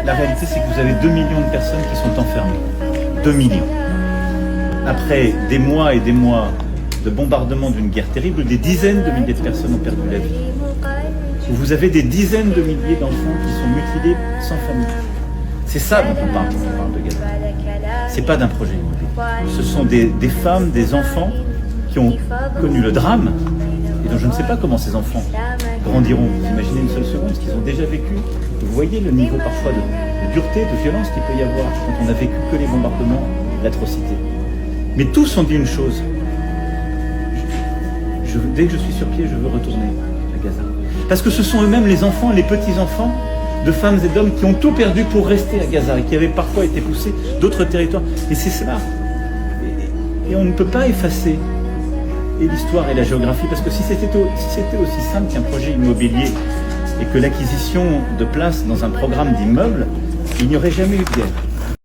la réalité, c'est que vous avez 2 millions de personnes qui sont enfermées. 2 millions. Après des mois et des mois de bombardement d'une guerre terrible, des dizaines de milliers de personnes ont perdu la vie. Vous avez des dizaines de milliers d'enfants qui sont mutilés sans famille. C'est ça dont on parle quand on parle de Gaza. C'est pas d'un projet immobilier. Ce sont des femmes, des enfants qui ont connu le drame et dont je ne sais pas comment ces enfants grandiront. Vous imaginez une seule seconde ce qu'ils ont déjà vécu. Vous voyez le niveau parfois de dureté, de violence qu'il peut y avoir quand on n'a vécu que les bombardements, l'atrocité. Mais tous ont dit une chose. Dès que je suis sur pied, je veux retourner à Gaza. Parce que ce sont eux-mêmes les enfants, les petits-enfants de femmes et d'hommes qui ont tout perdu pour rester à Gaza et qui avaient parfois été poussés d'autres territoires. Et c'est cela. Et on ne peut pas effacer l'histoire et la géographie, parce que si c'était aussi simple qu'un projet immobilier et que l'acquisition de places dans un programme d'immeubles, il n'y aurait jamais eu de guerre.